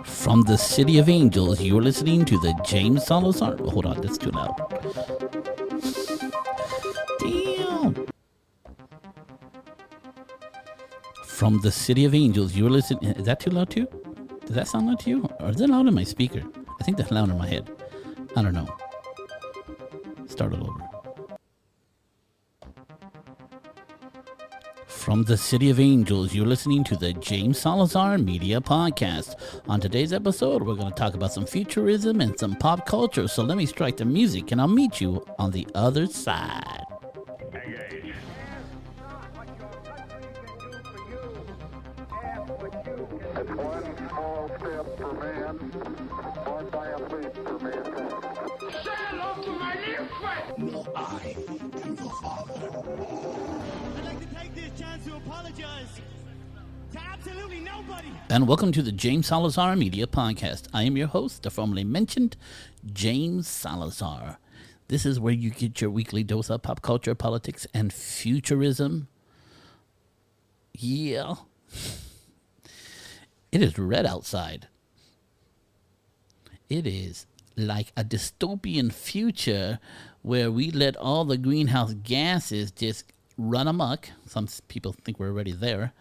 From the City of Angels, you're listening to the James Salazar. Oh, hold on, that's too loud. Damn. From the City of Angels, you're listening. Is that too loud too? Does that sound loud to you? Or is it loud in my speaker? I think that's loud in my head. I don't know. Start it over. From the City of Angels, you're listening to the James Salazar Media Podcast. On today's episode, we're going to talk about some futurism and some pop culture. So let me strike the music and I'll meet you on the other side. It's one small step for man, one giant leap for mankind. Say hello to my little friend. No, I am the father. I'd like to take this chance to apologize to absolutely nobody. And welcome to the James Salazar Media Podcast. I am your host, the formerly mentioned James Salazar. This is where you get your weekly dose of pop culture, politics, and futurism. Yeah. It is red outside. It is like a dystopian future where we let all the greenhouse gases just run amok. Some people think we're already there.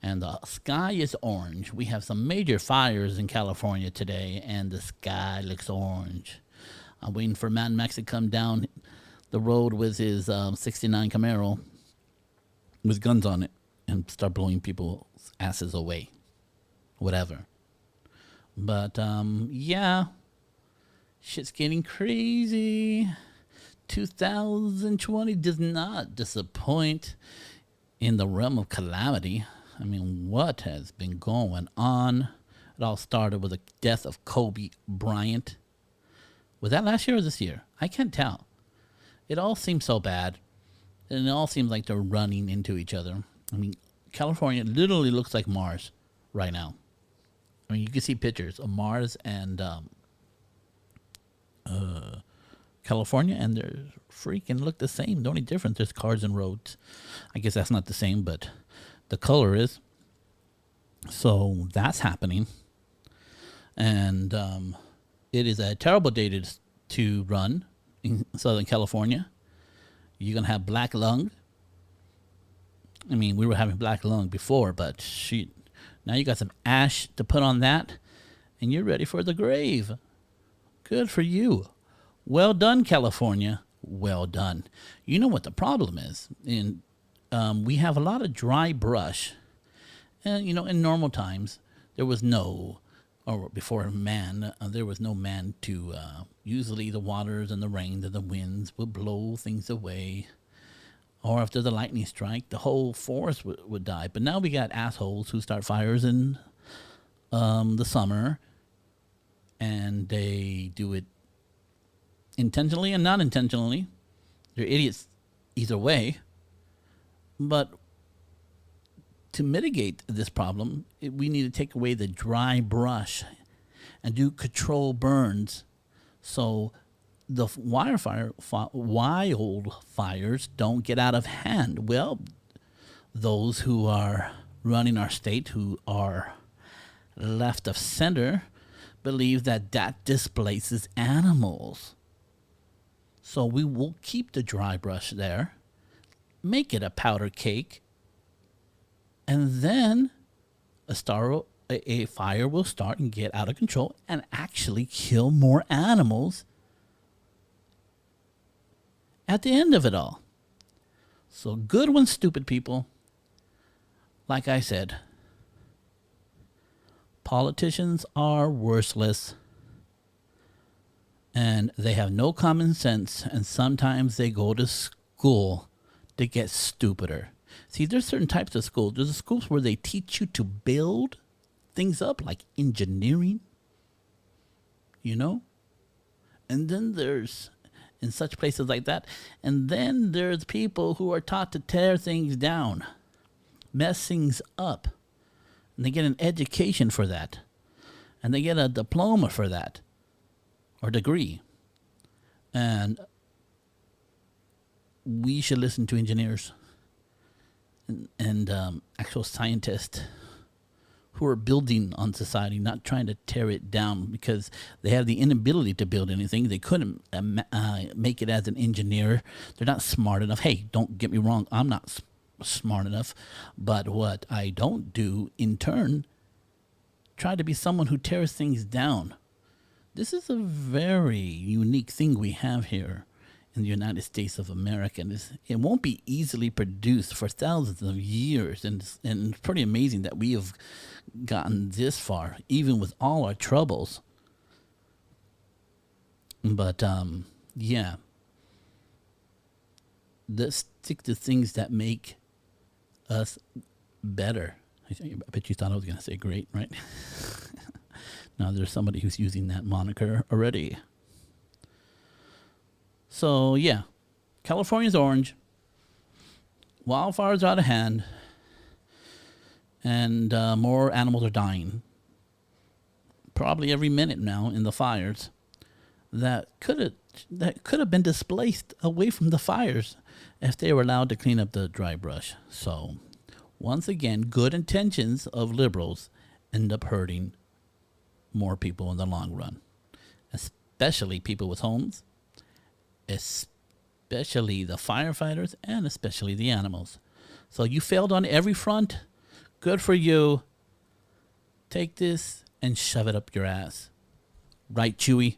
And the sky is orange. We have some major fires in California today, and the sky looks orange. I'm waiting for Mad Max to come down the road with his 69 Camaro with guns on it and start blowing people's asses away. Whatever. But, yeah. Shit's getting crazy. 2020 does not disappoint in the realm of calamity. I mean, what has been going on? It all started with the death of Kobe Bryant. Was that last year or this year? I can't tell. It all seems so bad. And it all seems like they're running into each other. I mean, California literally looks like Mars right now. I mean, you can see pictures of Mars and California, and they're freaking look the same. The only difference, there's cars and roads. I guess that's not the same, but the color is. So that's happening. And it is a terrible day to run in Southern California. You're going to have black lung. I mean, we were having black lung before, but shit. Now you got some ash to put on that, and you're ready for the grave. Good for you. Well done, California. Well done. You know what the problem is? We have a lot of dry brush. And, in normal times, there was before man, there was no man to, usually the waters and the rain and the winds would blow things away. Or after the lightning strike, the whole forest would die. But now we got assholes who start fires in the summer, and they do it intentionally and not intentionally. They're idiots either way. But to mitigate this problem, we need to take away the dry brush and do control burns so the wildfires don't get out of hand. Well, those who are running our state, who are left of center, believe that displaces animals. So we will keep the dry brush there, make it a powder cake, and then a fire will start and get out of control and actually kill more animals at the end of it all. So good one, stupid people. Like I said, politicians are worthless, and they have no common sense, and sometimes they go to school to get stupider. See, there's certain types of schools. There's schools where they teach you to build things up, like engineering, And then there's, in such places like that, and then there's people who are taught to tear things down, mess things up. And they get an education for that. And they get a diploma for that. Or degree. And we should listen to engineers. and actual scientists who are building on society, not trying to tear it down because they have the inability to build anything. They couldn't make it as an engineer. They're not smart enough. Hey, don't get me wrong. I'm not smart enough. But what I don't do, in turn, try to be someone who tears things down. This is a very unique thing we have here in the United States of America. And it won't be easily produced for thousands of years. And it's pretty amazing that we have gotten this far, even with all our troubles. But, yeah. Let's stick to things that make us better. I bet you thought I was going to say great, right? Now there's somebody who's using that moniker already. So, yeah. California's orange. Wildfires are out of hand. And more animals are dying. Probably every minute now in the fires. That could have been displaced away from the fires if they were allowed to clean up the dry brush. So, once again, good intentions of liberals end up hurting more people in the long run, especially people with homes, especially the firefighters, and especially the animals. So you failed on every front. Good for you. Take this and shove it up your ass. Right, Chewy?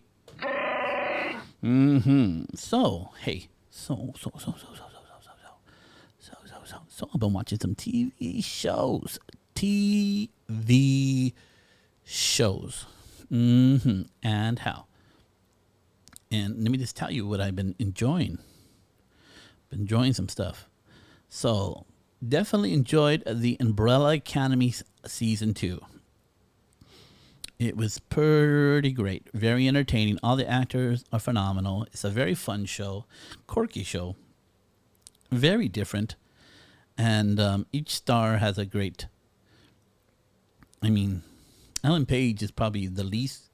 So, hey. So, I've been watching some TV shows. TV shows. And how? And let me just tell you what I've been enjoying. Been enjoying some stuff. So, definitely enjoyed the Umbrella Academy Season 2. It was pretty great. Very entertaining. All the actors are phenomenal. It's a very fun show. Quirky show. Very different. And each star has a great... I mean, Ellen Page is probably the least...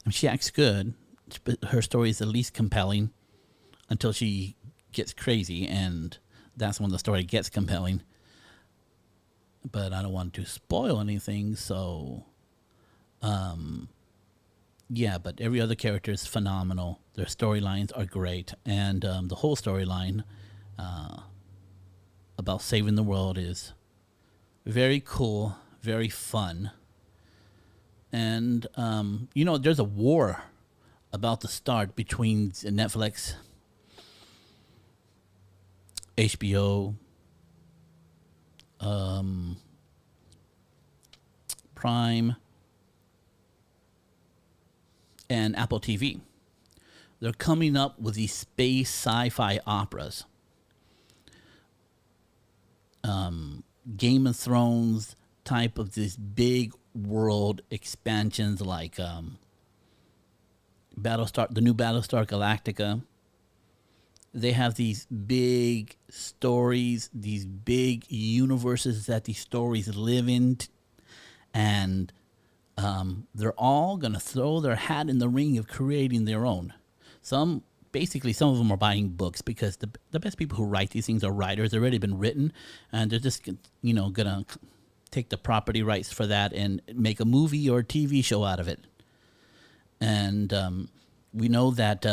she acts good, but her story is the least compelling until she gets crazy, and that's when the story gets compelling. But I don't want to spoil anything, so... yeah, but every other character is phenomenal. Their storylines are great, and the whole storyline about saving the world is very cool, very fun. And, there's a war about to start between Netflix, HBO, Prime, and Apple TV. They're coming up with these space sci-fi operas. Game of Thrones type of this big world expansions like Battlestar, the new Battlestar Galactica. They have these big stories, these big universes that these stories live in, and they're all going to throw their hat in the ring of creating their own. Some of them are buying books because the best people who write these things are writers. They've already been written, and they're just, going to take the property rights for that and make a movie or a TV show out of it. And we know that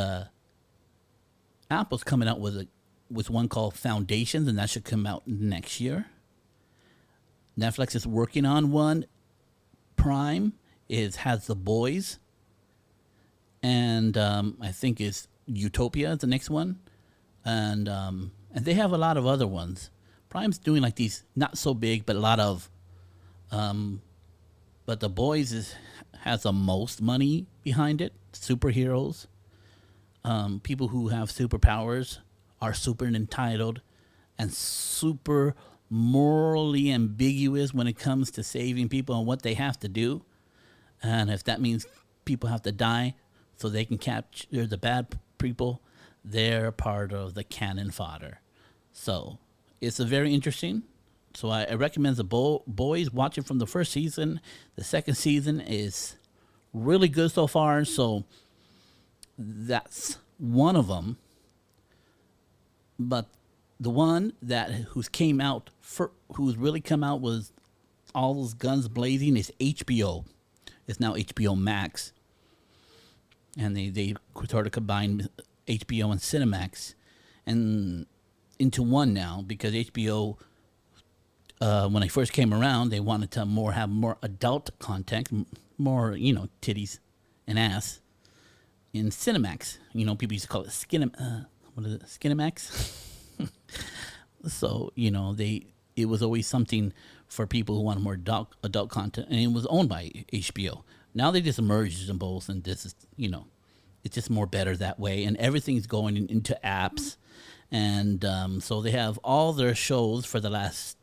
Apple's coming out with one called Foundations, and that should come out next year. Netflix is working on one. Prime has The Boys, and I think it's Utopia is the next one, and they have a lot of other ones. Prime's doing like these not so big, but a lot of, but The Boys has the most money behind it. Superheroes, people who have superpowers are super entitled and super morally ambiguous when it comes to saving people and what they have to do. And if that means people have to die so they can capture the bad people, they're part of the cannon fodder. So it's a very interesting. So I recommend The Boys. Watch it from the first season. The second season is really good so far. So that's one of them. But the one that who's really come out was all those guns blazing is HBO. It's now HBO Max, and they sort of combined HBO and Cinemax, and into one now because HBO. When I first came around, they wanted to have more adult content, more titties and ass in Cinemax. People used to call it what is it, Skinemax? So it was always something for people who wanted more adult content, and it was owned by HBO. Now they just merged them both, and this is it's just more better that way, and everything's going into apps, and so they have all their shows for the last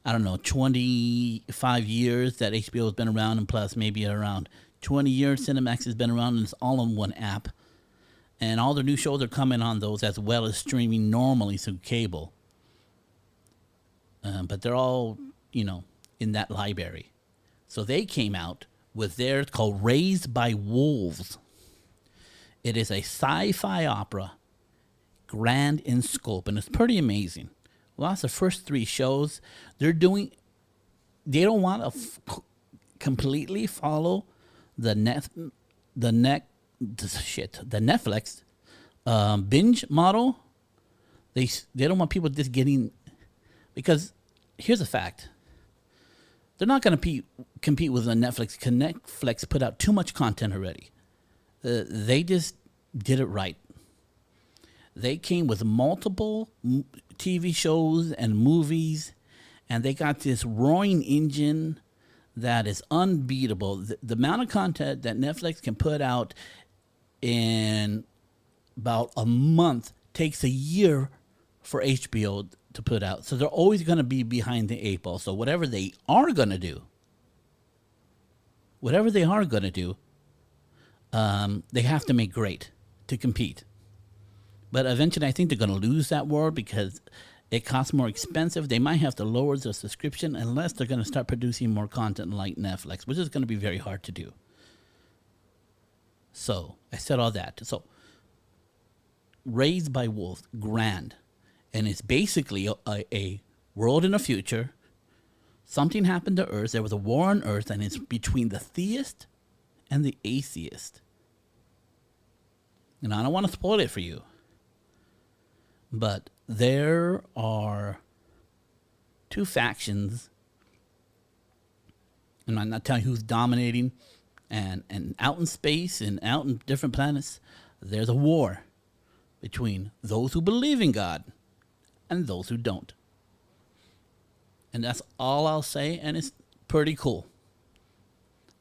25 years that HBO has been around, and plus maybe around 20 years Cinemax has been around, and it's all on one app. And all the new shows are coming on those as well as streaming normally through cable. But they're all, in that library. So they came out with theirs called Raised by Wolves. It is a sci-fi opera, grand in scope, and it's pretty amazing. Well, that's the first 3 shows. They don't want to completely follow the Netflix binge model. They don't want people just getting, because here's a fact. They're not going to compete with the Netflix. Netflix put out too much content already. They just did it right. They came with multiple TV shows and movies, and they got this roaring engine that is unbeatable. The amount of content that Netflix can put out in about a month takes a year for HBO to put out. So they're always going to be behind the 8 ball. So whatever they are going to do, they have to make great to compete. But eventually, I think they're going to lose that war because it costs more expensive. They might have to lower the subscription unless they're going to start producing more content like Netflix, which is going to be very hard to do. So I said all that. So Raised by Wolves, grand. And it's basically a world in the future. Something happened to Earth. There was a war on Earth, and it's between the theist and the atheist. And I don't want to spoil it for you. But there are 2 factions, and I'm not telling you who's dominating, and out in space and out in different planets, there's a war between those who believe in God and those who don't. And that's all I'll say, and it's pretty cool.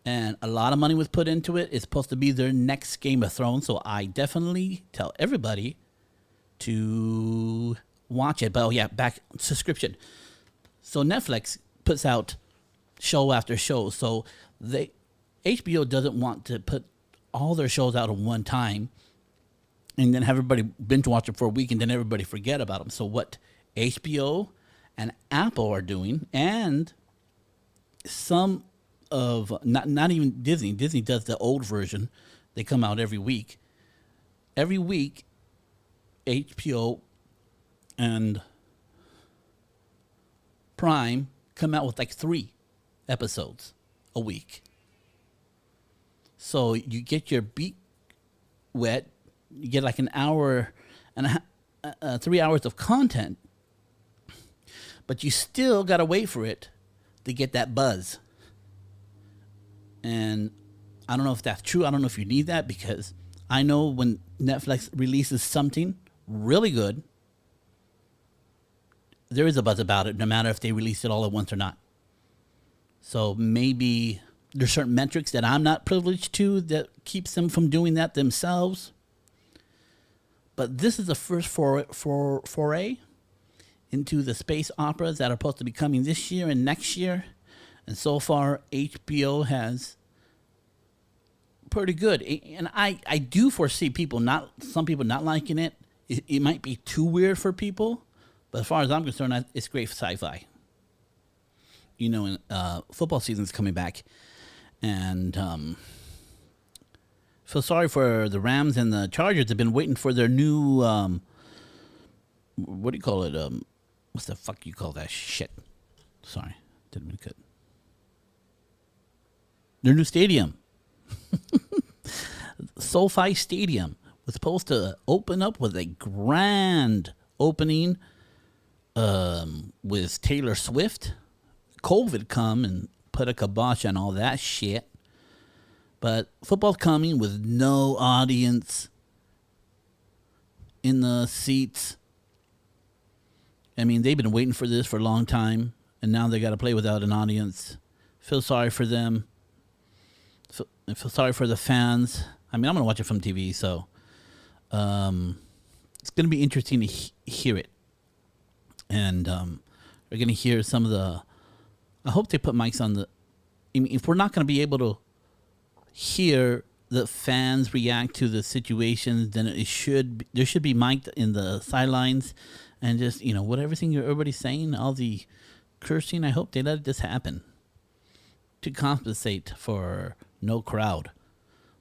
And a lot of money was put into it. It's supposed to be their next Game of Thrones, so I definitely tell everybody to watch it. But oh yeah, back subscription. So Netflix puts out show after show. So HBO doesn't want to put all their shows out at one time and then have everybody binge watch it for a week and then everybody forget about them. So what HBO and Apple are doing, and some of not even Disney. Disney does the old version. They come out every week. Every week, HBO and Prime come out with like 3 episodes a week. So you get your beak wet. You get like an hour and 3 hours of content, but you still got to wait for it to get that buzz. And I don't know if that's true. I don't know if you need that, because I know when Netflix releases something really good, there is a buzz about it, no matter if they release it all at once or not. So maybe there's certain metrics that I'm not privileged to that keeps them from doing that themselves. But this is the first foray into the space operas that are supposed to be coming this year and next year. And so far, HBO has pretty good. And I do foresee some people not liking it. It might be too weird for people. But as far as I'm concerned, it's great for sci-fi. Football season's coming back. And feel sorry for the Rams and the Chargers. They've been waiting for their new what do you call it? What's the fuck you call that shit? Sorry, didn't mean to cut. Their new stadium, SoFi Stadium, was supposed to open up with a grand opening with Taylor Swift. COVID come and put a kibosh on all that shit. But football's coming with no audience in the seats. I mean, they've been waiting for this for a long time, and now they got to play without an audience. Feel sorry for them. I feel sorry for the fans. I mean, I'm going to watch it from TV, so it's going to be interesting to hear it. And we're going to hear some of the... I hope they put mics on the... I mean, if we're not going to be able to hear the fans react to the situations, then there should be mic in the sidelines, and just, you know, what everything everybody's saying, all the cursing. I hope they let this happen to compensate for no crowd.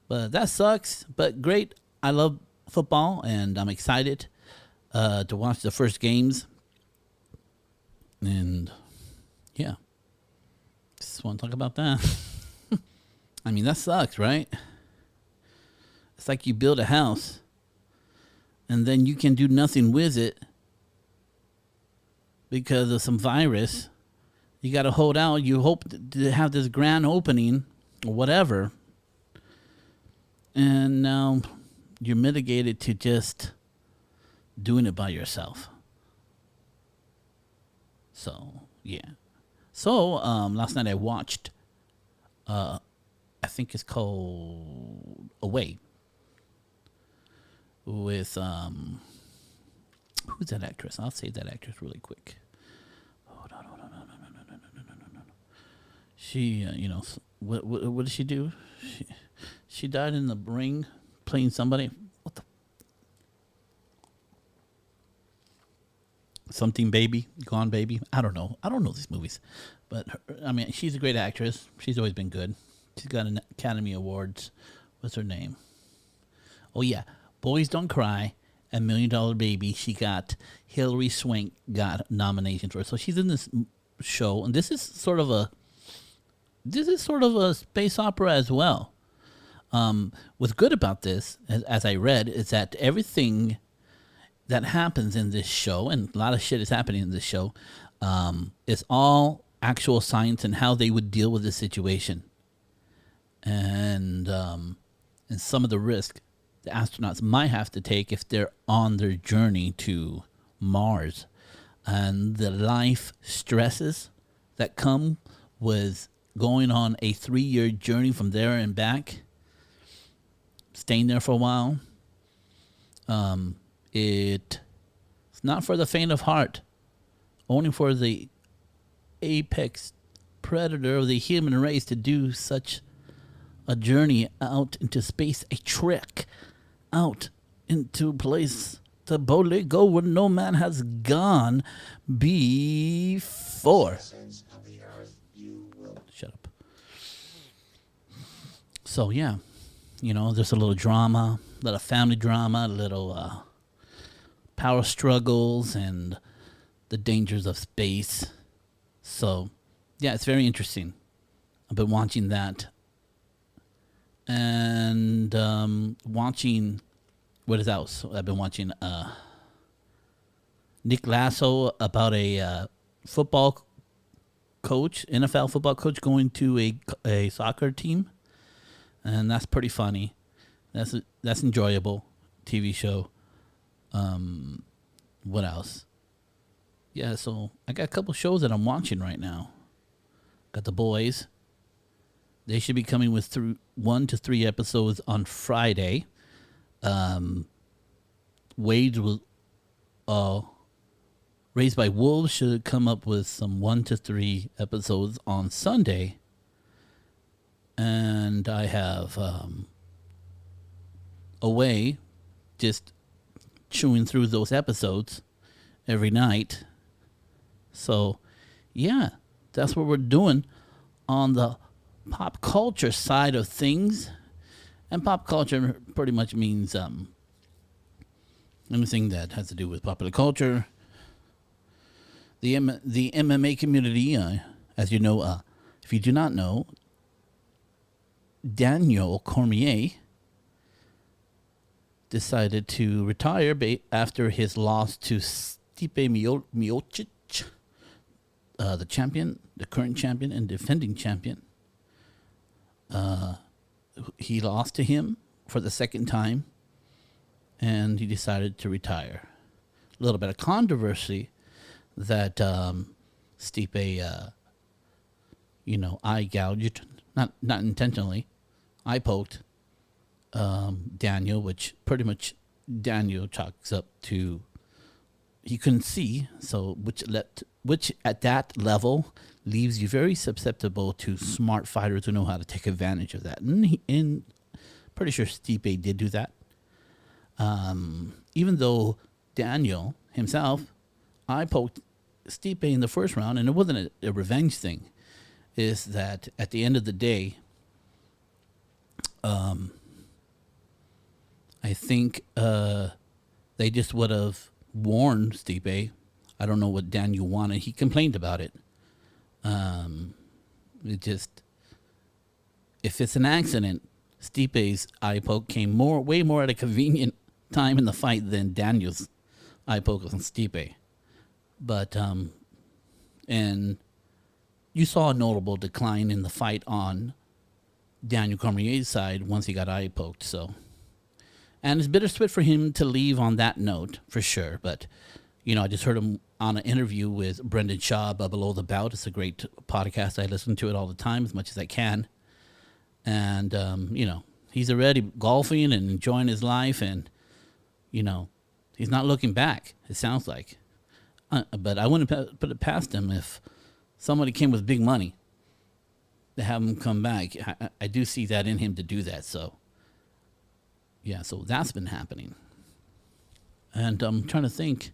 But that sucks. But great. I love football, and I'm excited to watch the first games. And yeah, just want to talk about that. I mean, that sucks, right? It's like you build a house and then you can do nothing with it because of some virus. You got to hold out. You hope to have this grand opening or whatever. And now you're mitigated to just doing it by yourself. So, yeah. So, last night I watched, I think it's called Away. With, who's that actress? I'll say that actress really quick. Hold on. No. She, what did she do? She died in the ring playing somebody. What the? Something Baby, Gone Baby. I don't know these movies, but she's a great actress. She's always been good. She's got an Academy Awards. What's her name? Oh yeah, Boys Don't Cry and $1 Million Baby. She got Hilary Swank got nominations for it. So she's in this show, and this is sort of a space opera as well. What's good about this, as I read, is that everything that happens in this show, and a lot of shit is happening in this show, is all actual science and how they would deal with the situation, and some of the risk the astronauts might have to take if they're on their journey to Mars, and the life stresses that come with going on a 3-year journey from there and back, staying there for a while. It's not for the faint of heart, only for the apex predator of the human race to do such a journey out into space, a trek out into a place to boldly go where no man has gone before. Shut up. So yeah, there's a little drama, a little family drama, a little power struggles, and the dangers of space. So yeah, it's very interesting. I've been watching that. And watching, what is that? So I've been watching Nick Lasso about a football coach, NFL football coach, going to a soccer team, and that's pretty funny. That's enjoyable TV show. What else? Yeah, so I got a couple shows that I'm watching right now. Got The Boys. They should be coming with 1 to 3 episodes on Friday. Wade was Raised by Wolves should come up with some 1 to 3 episodes on Sunday. And I have Away, just chewing through those episodes every night. So, yeah, that's what we're doing on the pop culture side of things. And pop culture pretty much means anything that has to do with popular culture. The MMA community, as you know, if you do not know, Daniel Cormier decided to retire after his loss to Stipe Miocic, the champion, the current champion and defending champion. He lost to him for the second time, and he decided to retire. A little bit of controversy that Stipe, eye gouged, not intentionally, eye poked Daniel, which pretty much Daniel chalks up to he couldn't see, so which at that level leaves you very susceptible to smart fighters who know how to take advantage of that. And pretty sure Stipe did do that. Even though Daniel himself, I poked Stipe in the first round, and it wasn't a revenge thing. Is that at the end of the day, I think they just would have warned Stipe. I don't know what Daniel wanted. He complained about it. It just, if it's an accident, Stipe's eye poke came way more at a convenient time in the fight than Daniel's eye poke on Stipe. But and you saw a notable decline in the fight on Daniel Cormier's side once he got eye poked. So, and it's bittersweet for him to leave on that note for sure. But I just heard him on an interview with Brendan Shaw, Below the Bout. It's a great podcast. I listen to it all the time as much as I can. And, he's already golfing and enjoying his life. And, he's not looking back, it sounds like. But I wouldn't put it past him if somebody came with big money to have him come back. I do see that in him to do that. So, yeah, so that's been happening. And I'm trying to think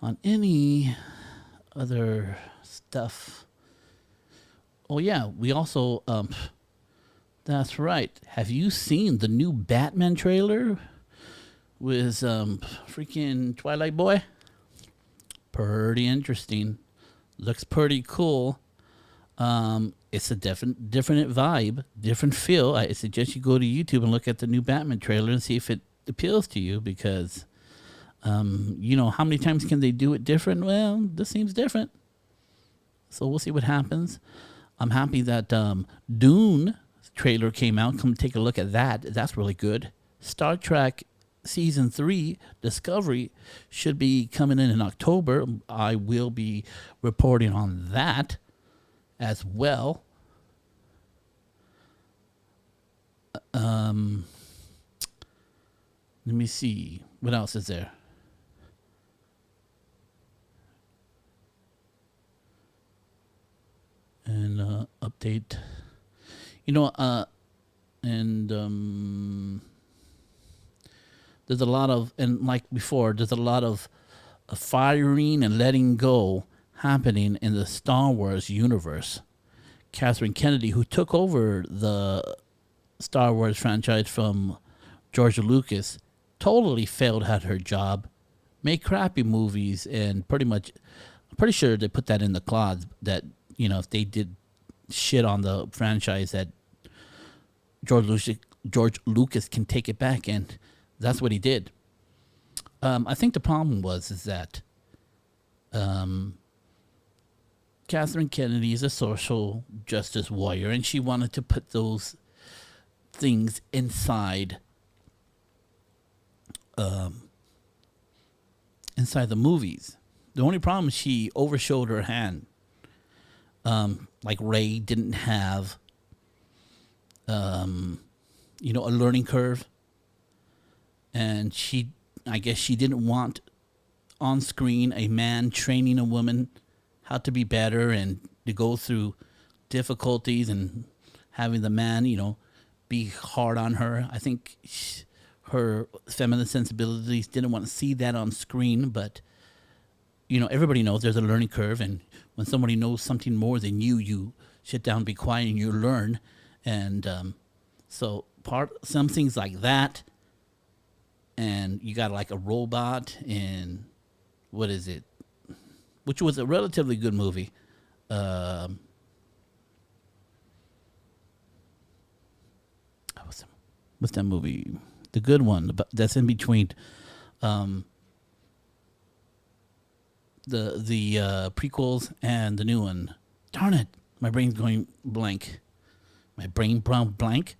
on any other stuff. Oh, yeah, we also, that's right. Have you seen the new Batman trailer with freaking Twilight Boy? Pretty interesting. Looks pretty cool. It's a different vibe, different feel. I suggest you go to YouTube and look at the new Batman trailer and see if it appeals to you because, how many times can they do it different? Well, this seems different. So we'll see what happens. I'm happy that Dune trailer came out. Come take a look at that. That's really good. Star Trek Season 3 Discovery should be coming in October. I will be reporting on that as well. Let me see. What else is there? And update. There's a lot of, and like before, there's a lot of firing and letting go happening in the Star Wars universe. Kathleen Kennedy, who took over the Star Wars franchise from George Lucas, totally failed at her job, made crappy movies, and I'm pretty sure they put that in the clause that, if they did shit on the franchise that George Lucas can take it back, and that's what he did. I think the problem is that Kathleen Kennedy is a social justice warrior, and she wanted to put those things inside the movies. The only problem is she overshowed her hand. Like Rey didn't have, a learning curve. And I guess she didn't want on screen a man training a woman how to be better and to go through difficulties and having the man, be hard on her. I think her feminine sensibilities didn't want to see that on screen, but, everybody knows there's a learning curve, and when somebody knows something more than you sit down, be quiet, and you learn. And so some things like that, and you got like a robot in, what is it? Which was a relatively good movie. What's that movie? The good one that's in between the prequels and the new one. Darn it, my brain's going blank. My brain brown blank.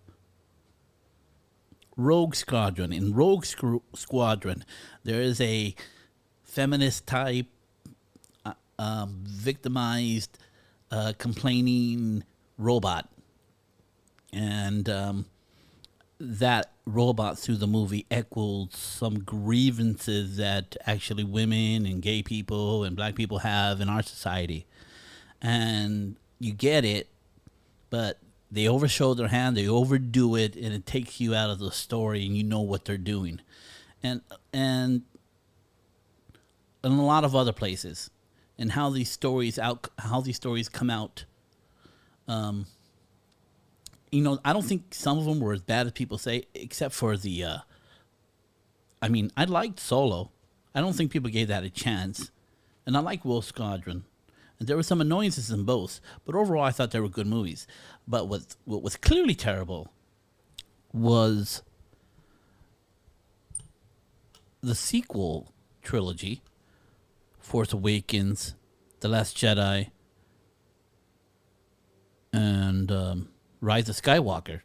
Rogue Squadron. In Rogue Squadron, there is a feminist type, victimized, complaining robot, and that robot through the movie echoed some grievances that actually women and gay people and black people have in our society. And you get it, but they overshow their hand, they overdo it, and it takes you out of the story, and you know what they're doing. And in a lot of other places, and how these stories come out. I don't think some of them were as bad as people say, except for the. I liked Solo. I don't think people gave that a chance, and I like Rogue Squadron. And there were some annoyances in both, but overall, I thought they were good movies. But what was clearly terrible was the sequel trilogy: Force Awakens, The Last Jedi, and Rise of Skywalker.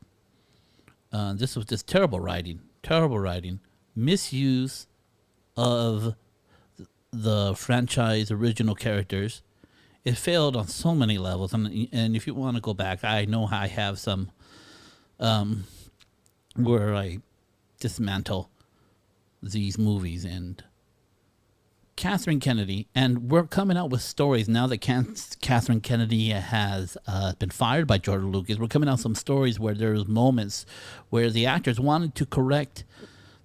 This was just terrible writing, misuse of the franchise original characters. It failed on so many levels, and if you want to go back, I know I have some where I dismantle these movies. And Catherine Kennedy, and we're coming out with stories now that Catherine Kennedy has been fired by George Lucas. We're coming out with some stories where there's moments where the actors wanted to correct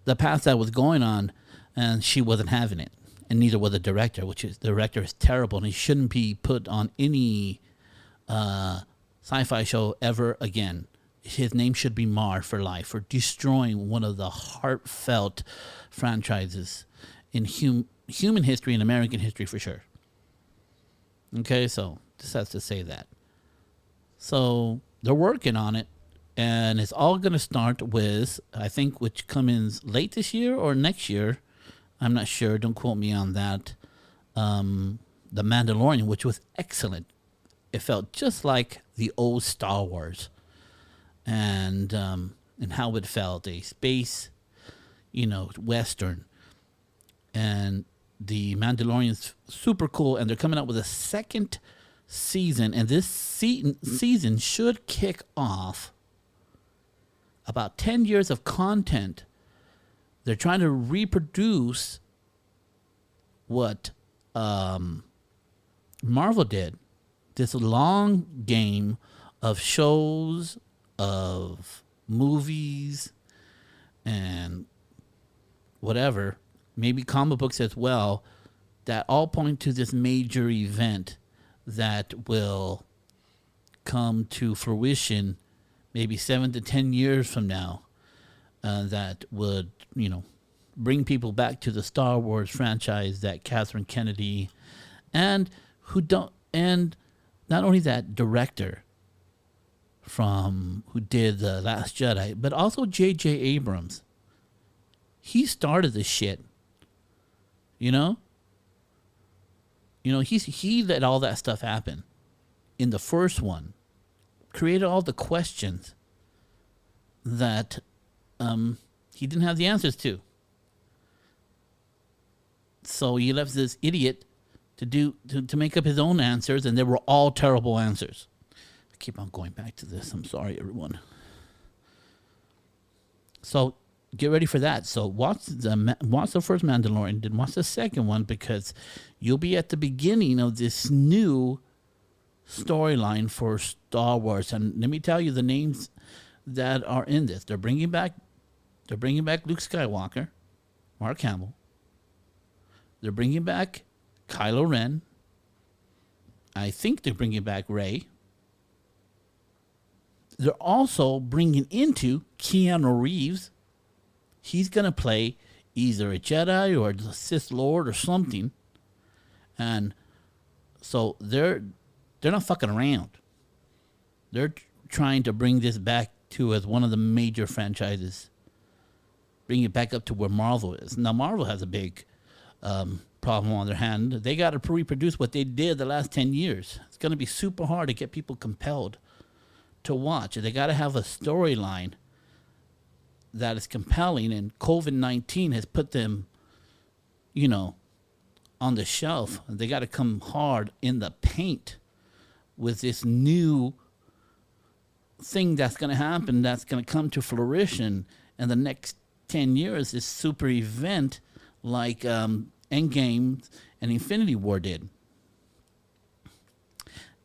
the path that was going on, and she wasn't having it. And neither was the director, the director is terrible, and he shouldn't be put on any sci-fi show ever again. His name should be marred for life for destroying one of the heartfelt franchises in human history and American history for sure. Okay, so just has to say that. So they're working on it, and it's all going to start with, I think, which comes late this year or next year. I'm not sure. Don't quote me on that. The Mandalorian, which was excellent. It felt just like the old Star Wars, and how it felt, a space, Western. And the Mandalorian's super cool, and they're coming out with a second season, and this season should kick off about 10 years of content. They're trying to reproduce what Marvel did. This long game of shows, of movies, and whatever, maybe comic books as well, that all point to this major event that will come to fruition maybe 7 to 10 years from now. That would, bring people back to the Star Wars franchise that Catherine Kennedy and not only that director who did The Last Jedi, but also J.J. Abrams. He started this shit. He let all that stuff happen in the first one, created all the questions that he didn't have the answers to. So he left this idiot to make up his own answers, and they were all terrible answers. I keep on going back to this. I'm sorry, everyone. So get ready for that. So watch the first Mandalorian, then watch the second one, because you'll be at the beginning of this new storyline for Star Wars. And let me tell you the names that are in this. They're bringing back Luke Skywalker, Mark Hamill. They're bringing back Kylo Ren. I think they're bringing back Rey. They're also bringing into Keanu Reeves. He's going to play either a Jedi or the Sith Lord or something. And so they're not fucking around. They're trying to bring this back to as one of the major franchises. Bring it back up to where Marvel is. Now, Marvel has a big problem on their hand. They got to reproduce what they did the last 10 years. It's going to be super hard to get people compelled to watch. They got to have a storyline that is compelling, and COVID-19 has put them, on the shelf. They got to come hard in the paint with this new thing that's going to happen, that's going to come to fruition in the next 10 years, this super event like Endgame and Infinity War did.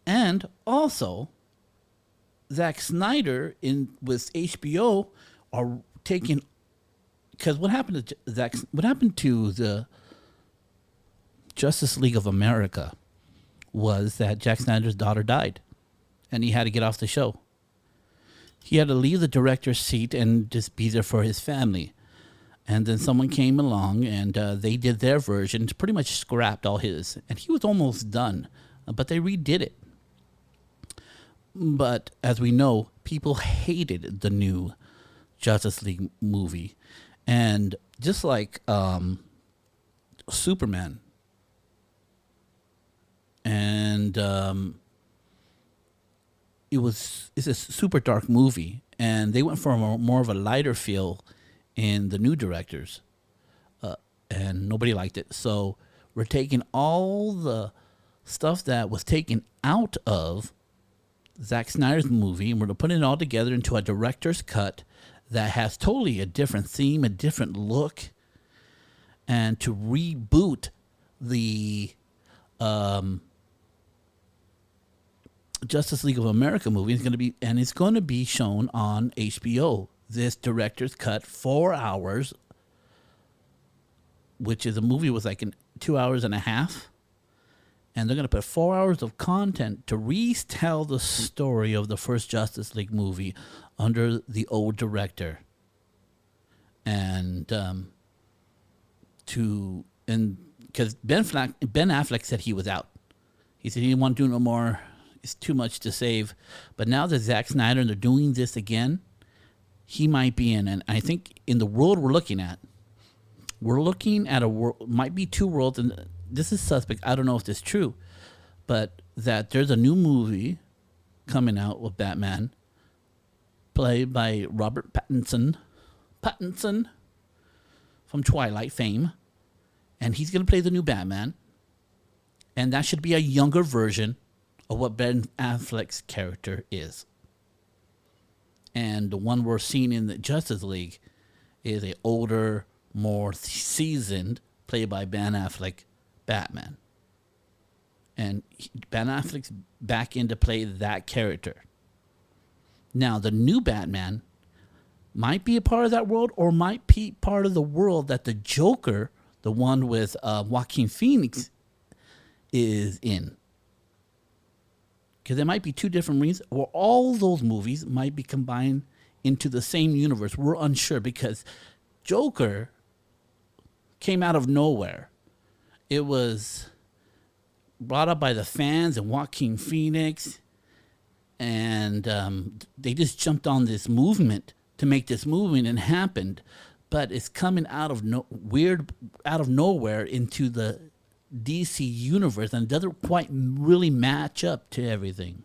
And also, Zack Snyder with HBO are taking, because what happened to the Justice League of America was that Zack Snyder's daughter died, and he had to get off the show. He had to leave the director's seat and just be there for his family. And then someone came along and they did their version, pretty much scrapped all his, and he was almost done, but they redid it. But as we know, people hated the new Justice League movie. And just like Superman, and it's a super dark movie, and they went for more of a lighter feel in the new directors, and nobody liked it. So we're taking all the stuff that was taken out of Zack Snyder's movie, and we're putting it all together into a director's cut that has totally a different theme, a different look, and to reboot the Justice League of America movie is it's going to be shown on HBO. This director's cut, 4 hours, which is a movie with like 2 hours and a half. And they're going to put 4 hours of content to retell the story of the first Justice League movie under the old director. And because Ben Affleck said he was out. He said he didn't want to do no more. It's too much to save. But now that Zack Snyder and they're doing this again, he might be in. And I think in the world we're looking at a world, might be two worlds, and this is suspect. I don't know if this is true, but that there's a new movie coming out with Batman, played by Robert Pattinson from Twilight fame, and he's going to play the new Batman, and that should be a younger version of what Ben Affleck's character is. And the one we're seeing in the Justice League is a older, more seasoned, played by Ben Affleck, Batman. And Ben Affleck's back in to play that character. Now, the new Batman might be a part of that world, or might be part of the world that the Joker, the one with Joaquin Phoenix, is in. Because there might be two different reasons, or all those movies might be combined into the same universe. We're unsure, because Joker came out of nowhere. It was brought up by the fans and Joaquin Phoenix, and they just jumped on this movement to make this movement, and happened. But it's coming out of nowhere into the DC universe, and it doesn't quite really match up to everything.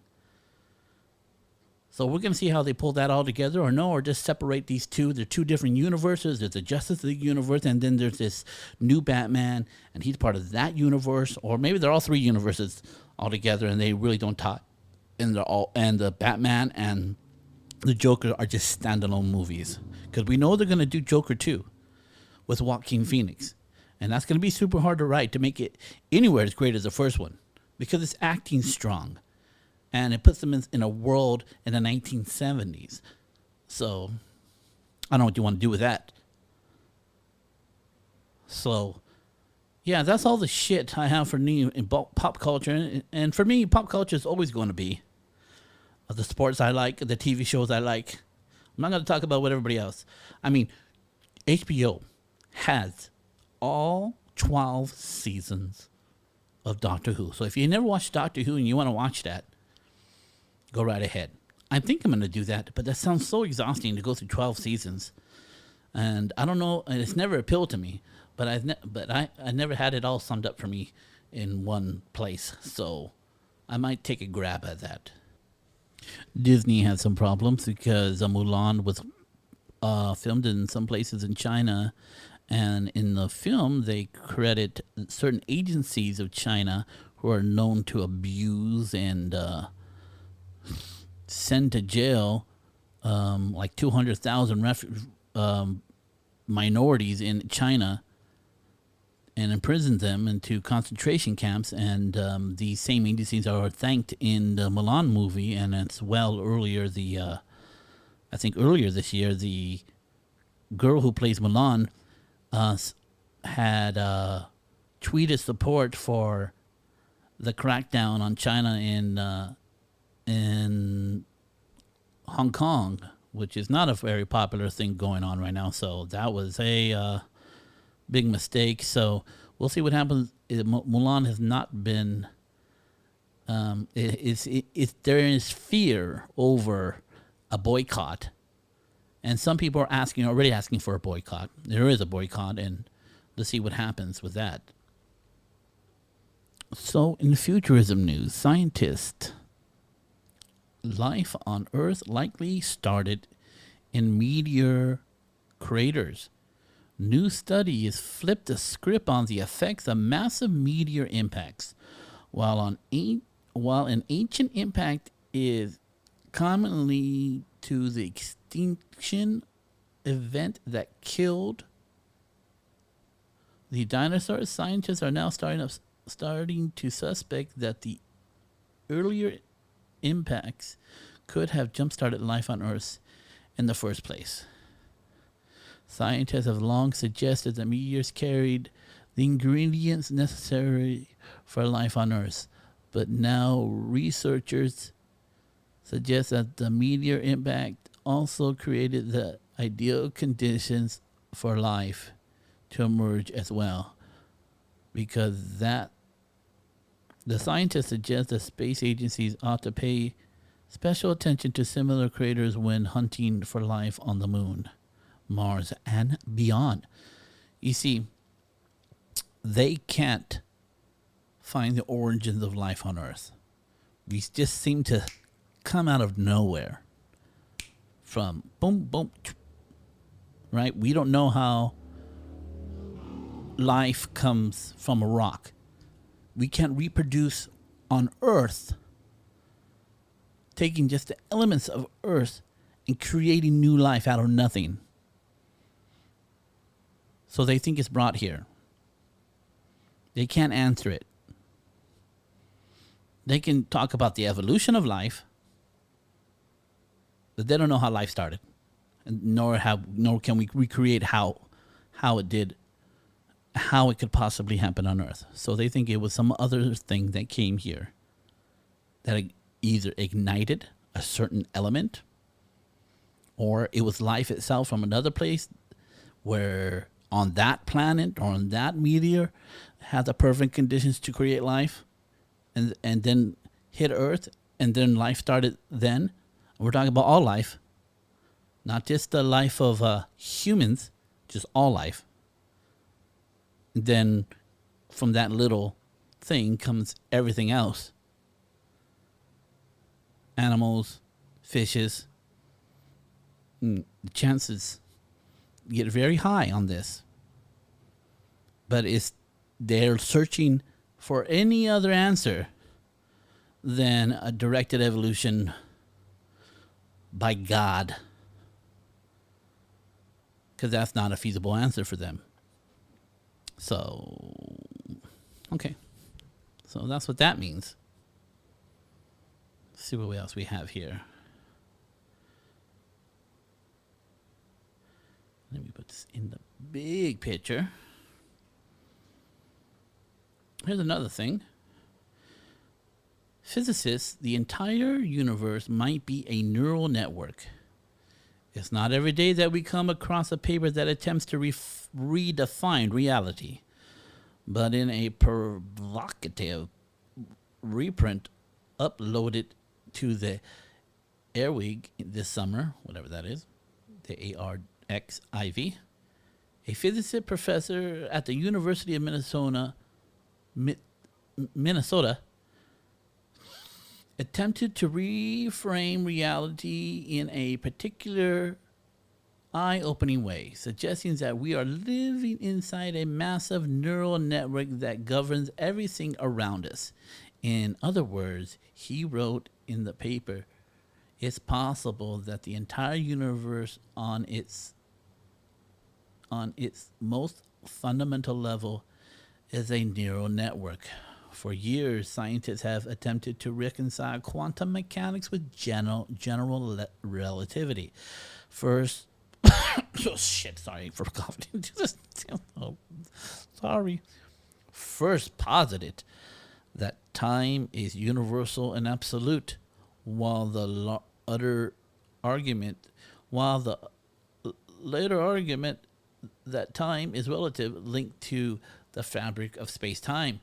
So we're going to see how they pull that all together, or just separate these two. They're two different universes. There's the Justice League universe, and then there's this new Batman, and he's part of that universe. Or maybe they're all three universes all together, and they really don't talk. And the Batman and the Joker are just standalone movies. Because we know they're going to do Joker 2 with Joaquin Phoenix. And that's going to be super hard to write, to make it anywhere as great as the first one, because it's acting strong. And it puts them in a world in the 1970s. So, I don't know what you want to do with that. So, yeah, that's all the shit I have for me in pop culture. And for me, pop culture is always going to be the sports I like, the TV shows I like. I'm not going to talk about what everybody else. I mean, HBO has all 12 seasons of Doctor Who. So if you never watched Doctor Who and you want to watch that, go right ahead. I think I'm going to do that, but that sounds so exhausting to go through 12 seasons. And I don't know, and it's never appealed to me, but I never had it all summed up for me in one place. So I might take a grab at that. Disney had some problems because Mulan was filmed in some places in China, and in the film they credit certain agencies of China who are known to abuse and send to jail like 200,000 minorities in China and imprison them into concentration camps. And these same agencies are thanked in the Mulan movie, and as well earlier I think earlier this year, the girl who plays Mulan had tweeted support for the crackdown on China in Hong Kong, which is not a very popular thing going on right now. So that was a big mistake. So we'll see what happens. Mulan has not been. There is fear over a boycott, and some people are already asking for a boycott. There is a boycott, and let's see what happens with that. So, in futurism news, scientists, life on Earth likely started in meteor craters. New study has flipped the script on the effects of massive meteor impacts. While an ancient impact is commonly to the extinction event that killed the dinosaurs, scientists are now starting to suspect that the earlier impacts could have jump-started life on Earth in the first place. Scientists have long suggested that meteors carried the ingredients necessary for life on Earth, but now researchers suggest that the meteor impact also created the ideal conditions for life to emerge as well, because the scientists suggest that space agencies ought to pay special attention to similar craters when hunting for life on the moon, Mars, and beyond. You see, they can't find the origins of life on Earth. We just seem to come out of nowhere. From boom, boom, right? We don't know how life comes from a rock. We can't reproduce on Earth, taking just the elements of Earth and creating new life out of nothing. So they think it's brought here. They can't answer it. They can talk about the evolution of life, but they don't know how life started, and nor can we recreate how it did, how it could possibly happen on Earth. So they think it was some other thing that came here that either ignited a certain element, or it was life itself from another place where on that planet or on that meteor had the perfect conditions to create life, and then hit Earth, and then life started then. We're talking about all life, not just the life of humans, just all life. Then from that little thing comes everything else. Animals, fishes. The chances get very high on this. But they're searching for any other answer than a directed evolution by God, because that's not a feasible answer for them. So, okay. So that's what that means. Let's see what else we have here. Let me put this in the big picture. Here's another thing. Physicists, the entire universe might be a neural network. It's not every day that we come across a paper that attempts to redefine reality, but in a provocative reprint uploaded to the Airwig this summer, whatever that is, the ARXIV, a physicist professor at the University of Minnesota attempted to reframe reality in a particular eye-opening way, suggesting that we are living inside a massive neural network that governs everything around us. In other words, he wrote in the paper, it's possible that the entire universe on its most fundamental level is a neural network. For years, scientists have attempted to reconcile quantum mechanics with general relativity. First, oh shit, sorry for coughing. Oh, sorry. First posited that time is universal and absolute, while the later argument that time is relative linked to the fabric of space-time.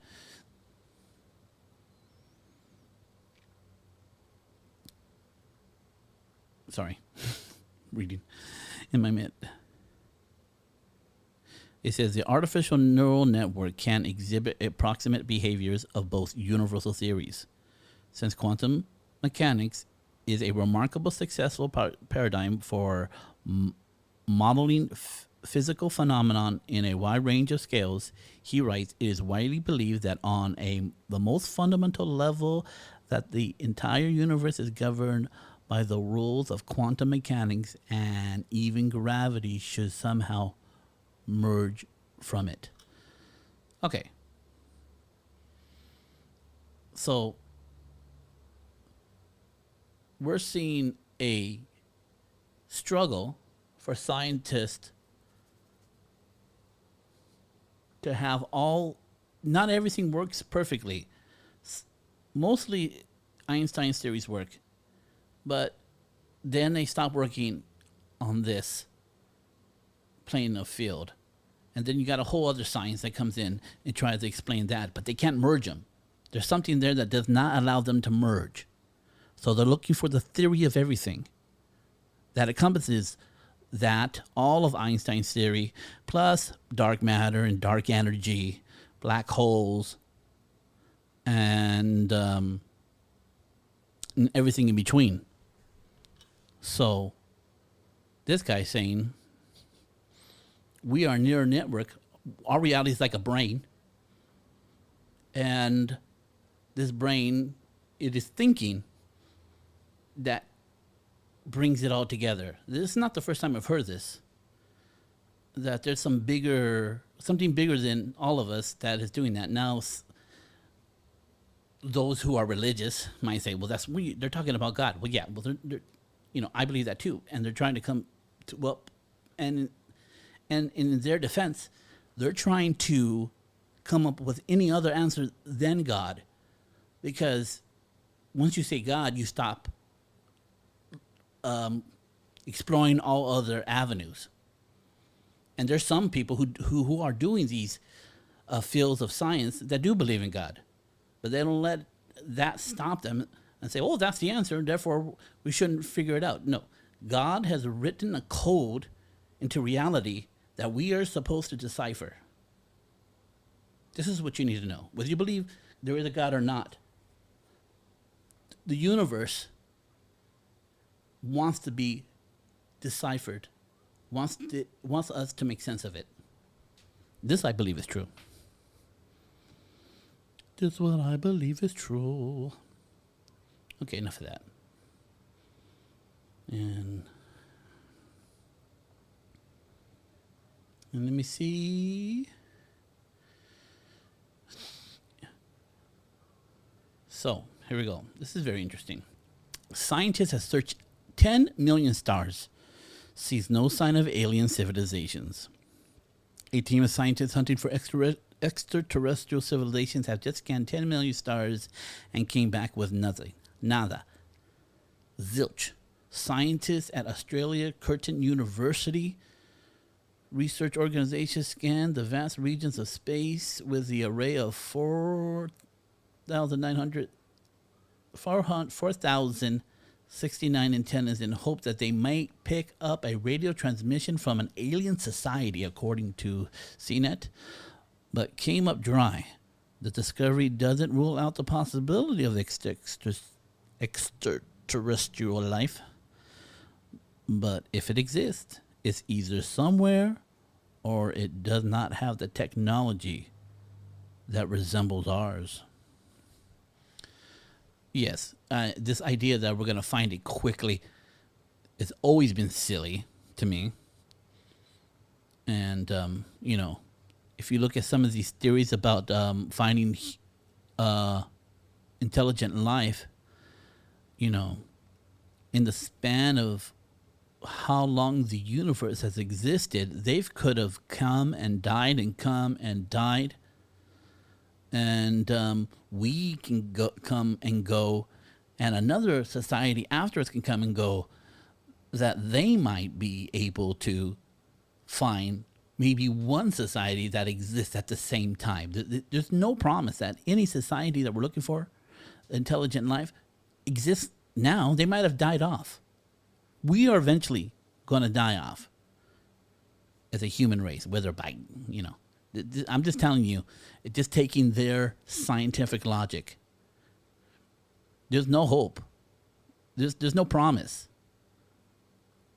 Sorry, reading in my mid. It says the artificial neural network can exhibit approximate behaviors of both universal theories. Since quantum mechanics is a remarkable successful paradigm for modeling physical phenomenon in a wide range of scales, he writes, it is widely believed that on the most fundamental level that the entire universe is governed by the rules of quantum mechanics, and even gravity should somehow merge from it. Okay. So we're seeing a struggle for scientists to have not everything works perfectly. Mostly Einstein's theories work, but then they stop working on this plane of field. And then you got a whole other science that comes in and tries to explain that, but they can't merge them. There's something there that does not allow them to merge. So they're looking for the theory of everything that encompasses that, all of Einstein's theory, plus dark matter and dark energy, black holes, and everything in between. So this guy's saying we are near a network. Our reality is like a brain. And this brain, it is thinking that brings it all together. This is not the first time I've heard this. That there's something bigger than all of us that is doing that. Now, those who are religious might say, well, they're talking about God. Well, yeah, well, they're I believe that too. And they're trying to come to, well, and in their defense, they're trying to come up with any other answer than God. Because once you say God, you stop exploring all other avenues. And there's some people who are doing these fields of science that do believe in God. But they don't let that stop them and say, oh, that's the answer, therefore we shouldn't figure it out. No, God has written a code into reality that we are supposed to decipher. This is what you need to know. Whether you believe there is a God or not, the universe wants to be deciphered, wants us to make sense of it. This, I believe, is true. This is what I believe is true. Okay, enough of that. And let me see. So, here we go. This is very interesting. Scientists have searched 10 million stars, sees no sign of alien civilizations. A team of scientists hunting for extraterrestrial civilizations have just scanned 10 million stars and came back with nothing. Nada. Zilch. Scientists at Australia Curtin University research organization scanned the vast regions of space with the array of 4,069 antennas in hope that they might pick up a radio transmission from an alien society, according to CNET, but came up dry. The discovery doesn't rule out the possibility of extraterrestrial life, but if it exists, it's either somewhere or it does not have the technology that resembles ours. Yes, this idea that we're going to find it quickly has always been silly to me. And, if you look at some of these theories about finding intelligent life, in the span of how long the universe has existed, they could have come and died and come and died. And we can come and go, and another society after us can come and go, that they might be able to find maybe one society that exists at the same time. There's no promise that any society that we're looking for, intelligent life, exists now. They might have died off. We are eventually going to die off as a human race, whether by, I'm just telling you, just taking their scientific logic. There's no hope. There's no promise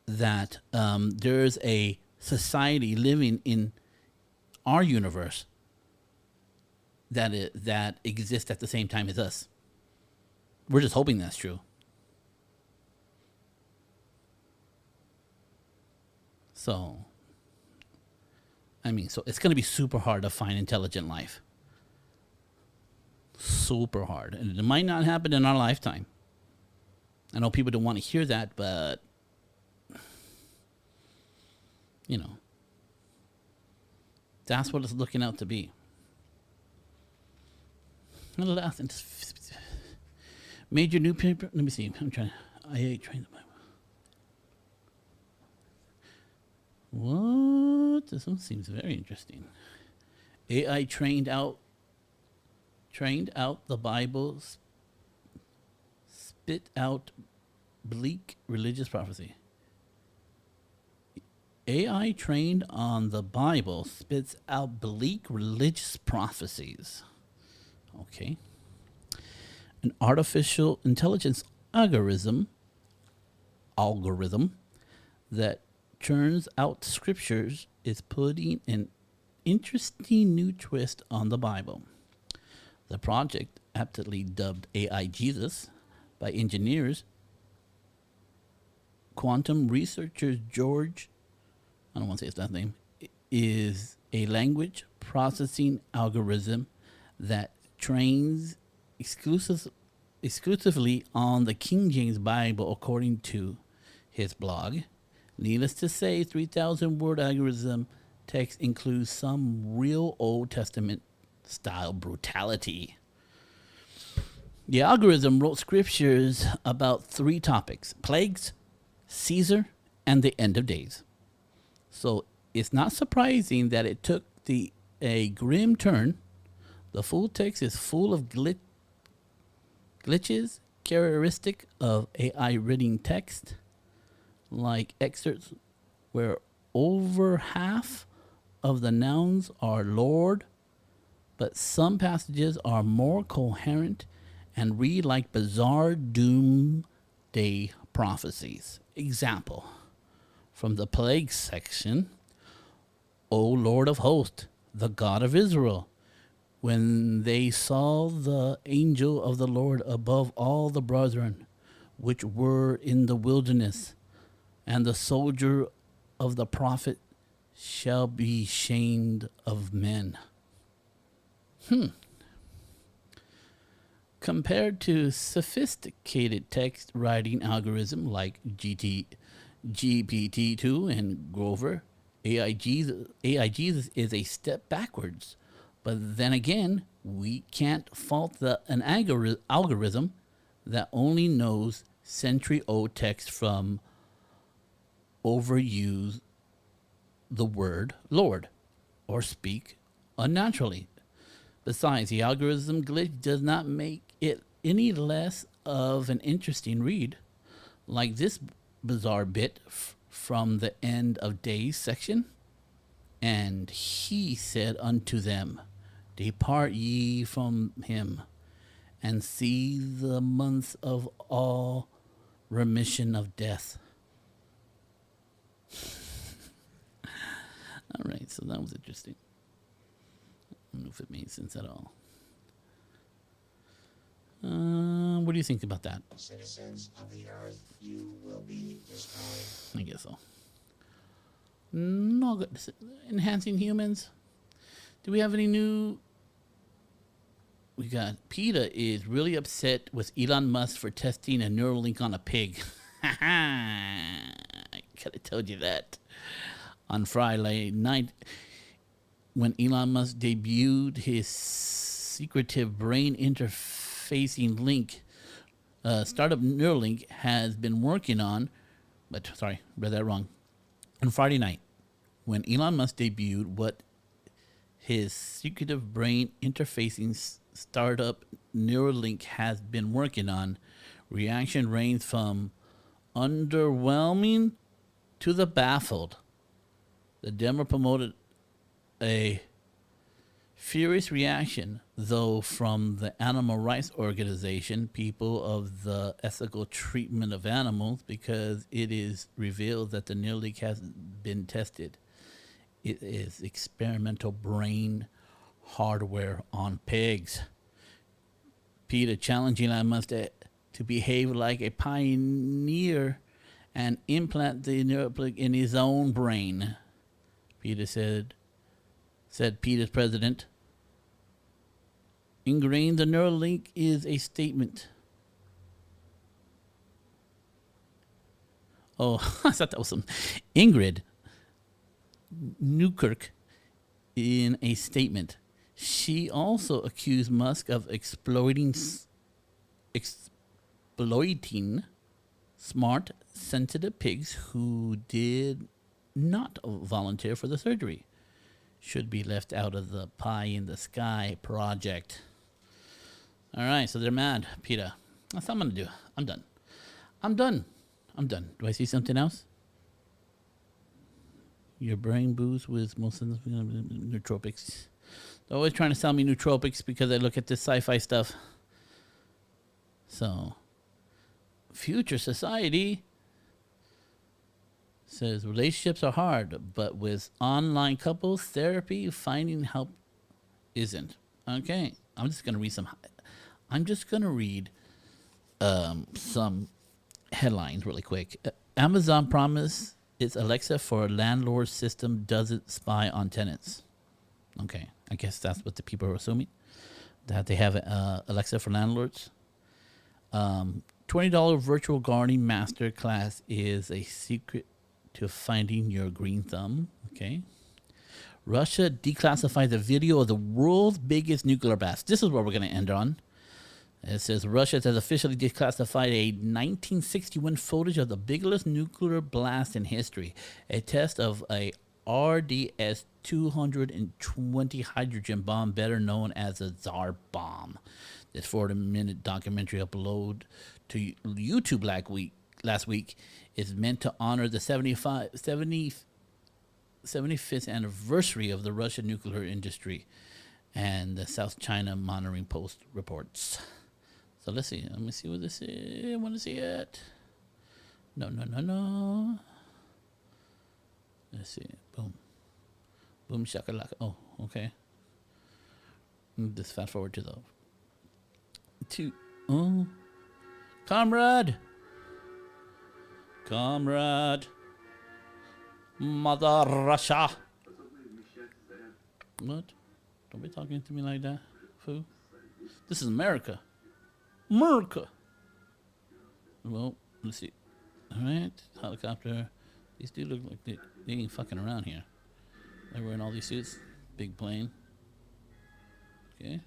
that there's a society living in our universe that exists at the same time as us. We're just hoping that's true. So it's going to be super hard to find intelligent life. Super hard. And it might not happen in our lifetime. I know people don't want to hear that, but, that's what it's looking out to be. And the last thing, major new paper. Let me see. I'm trying. IA trained the Bible. What? This one seems very interesting. AI trained out the Bible, spit out bleak religious prophecy. AI trained on the Bible spits out bleak religious prophecies. Okay. An artificial intelligence algorithm that churns out scriptures is putting an interesting new twist on the Bible. The project, aptly dubbed AI Jesus by engineers, quantum researcher George, I don't want to say his last name, is a language processing algorithm that trains exclusively on the King James Bible, according to his blog. Needless to say, 3,000-word algorithm text includes some real Old Testament style brutality. The algorithm wrote scriptures about 3 topics: plagues, Caesar, and the end of days. So it's not surprising that it took a grim turn. The full text is full of glitches characteristic of AI reading text, like excerpts where over half of the nouns are Lord, but some passages are more coherent and read like bizarre doomsday prophecies. Example, from the plague section: O Lord of hosts, the God of Israel, when they saw the angel of the Lord above all the brethren which were in the wilderness, and the soldier of the prophet shall be shamed of men. Compared to sophisticated text writing algorithm like GPT-2 and Grover, AI Jesus is a step backwards. But then again, we can't fault an algorithm that only knows century-old text from overuse the word Lord or speak unnaturally. Besides, the algorithm glitch does not make it any less of an interesting read. Like this bizarre bit from the end of days section. And he said unto them, depart ye from him, and see the months of all remission of death. All right, so that was interesting. I don't know if it made sense at all. What do you think about that? Citizens of the earth, you will be destroyed. I guess so. No good. Enhancing humans. Do we have any new? We got PETA is really upset with Elon Musk for testing a Neuralink on a pig. I could have told you that. On Friday night, when Elon Musk debuted his secretive brain interfacing link, startup Neuralink has been working on, but sorry, read that wrong. On Friday night, when Elon Musk debuted what his secretive brain interfacing startup Neuralink has been working on, reaction ranged from underwhelming to the baffled. The demo promoted a furious reaction, though, from the animal rights organization, People of the Ethical Treatment of Animals, because it is revealed that the Neuralink has been tested. It is experimental brain hardware on pigs. PETA challenging Elon Musk to behave like a pioneer and implant the Neuralink in his own brain. PETA said PETA's president. Ingrained the Neuralink is a statement. Oh, I thought that was some Ingrid Newkirk in a statement. She also accused Musk of exploiting smart, sensitive pigs who did not volunteer for the surgery. Should be left out of the pie in the sky project. All right, so they're mad, PETA. That's what I'm going to do. I'm done. Do I see something else? Your brain boosts with most of the nootropics. They're always trying to sell me nootropics because I look at this sci-fi stuff. So, future society says relationships are hard, but with online couples therapy, finding help isn't. Okay, I'm just gonna read some headlines really quick. Amazon promised its Alexa for landlord system doesn't spy on tenants. Okay, I guess that's what the people are assuming, that they have Alexa for landlords. $20 virtual gardening master class is a secret to finding your green thumb. Okay. Russia declassified the video of the world's biggest nuclear blast. This is what we're going to end on. It says Russia has officially declassified a 1961 footage of the biggest nuclear blast in history, a test of a RDS-220 hydrogen bomb, better known as a Tsar bomb. This 40-minute documentary uploaded to YouTube last week is meant to honor the 75th anniversary of the Russian nuclear industry, and the South China Monitoring Post reports. So let's see. Let me see what this is. I want to see it. No. Let's see. Boom. Boom shakalaka. Oh, okay. Just fast forward to the Comrade, Mother Russia. What? Don't be talking to me like that, fool. This is America. Well, let's see. All right, helicopter. These dudes look like they ain't fucking around here. They're wearing all these suits. Big plane. Okay.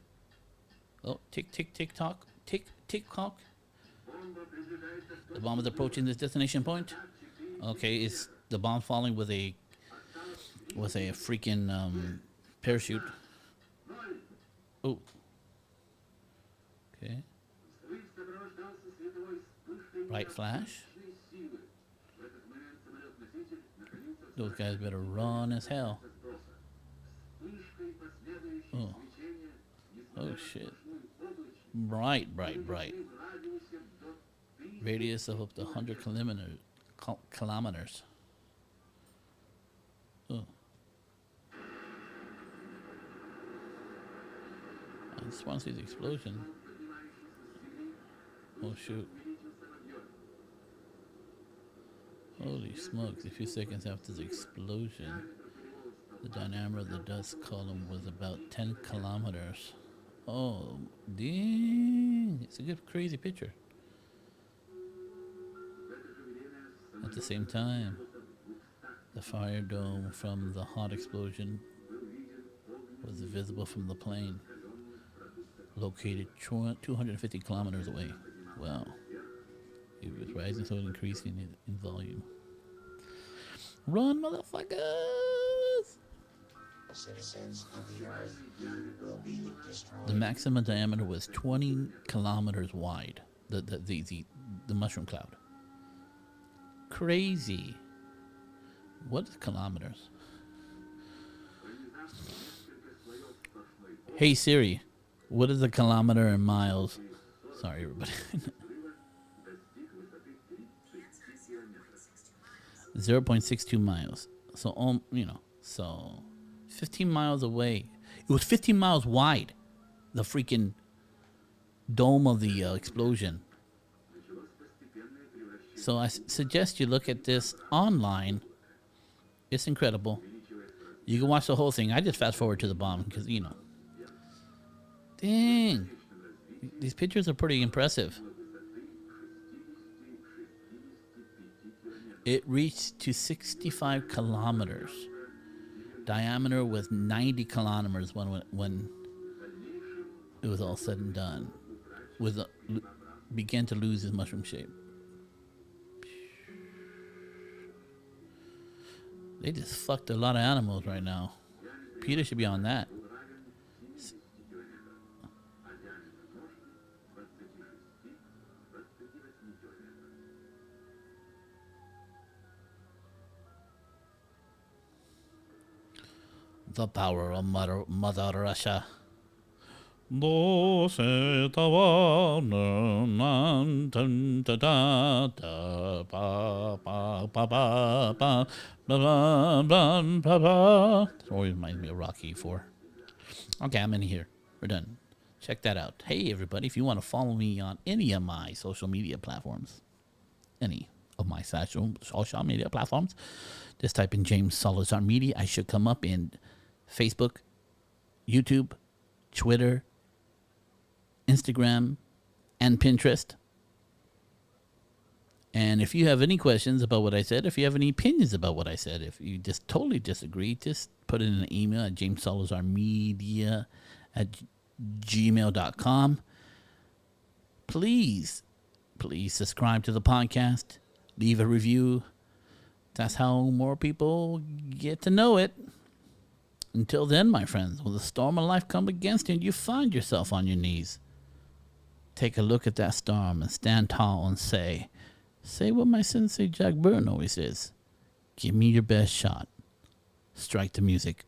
Oh, tick tock. The bomb is approaching this destination point. Okay, it's the bomb falling with a freaking parachute. Oh. Okay. Bright flash. Those guys better run as hell. Oh. Oh shit. Bright. Radius of up to 100 kilometers. Oh. I just want to see the explosion. Oh shoot. Holy smokes, a few seconds after the explosion, the diameter of the dust column was about 10 kilometers. Oh, dang. It's a good, crazy picture. At the same time, the fire dome from the hot explosion was visible from the plane, located 250 kilometers away. Wow. It was rising, so increasing in volume. Run, motherfuckers! Citizens of the Earth, you will be destroyed. The maximum diameter was 20 kilometers wide. The mushroom cloud. Crazy. What is kilometers? Hey Siri, what is a kilometer in miles? Sorry, everybody. 0.62 miles. So, so 15 miles away. It was 15 miles wide, the freaking dome of the explosion. So I suggest you look at this online. It's incredible. You can watch the whole thing. I just fast forward to the bomb because, Dang. These pictures are pretty impressive. It reached to 65 kilometers. Diameter was 90 kilometers when it was all said and done. Began to lose its mushroom shape. They just fucked a lot of animals right now. Peter should be on that. The power of Mother Russia. Always reminds me of Rocky 4. Okay, I'm in here. We're done. Check that out. Hey, everybody, if you want to follow me on any of my social media platforms, just type in James Salazar Media. I should come up in Facebook, YouTube, Twitter, Instagram, and Pinterest. And if you have any questions about what I said, if you have any opinions about what I said, if you just totally disagree, just put it in an email at jamessalazarmedia@gmail.com. Please subscribe to the podcast. Leave a review. That's how more people get to know it. Until then, my friends, when the storm of life comes against you and you find yourself on your knees, take a look at that storm and stand tall and say what my sensei Jack Byrne always says: give me your best shot. Strike the music.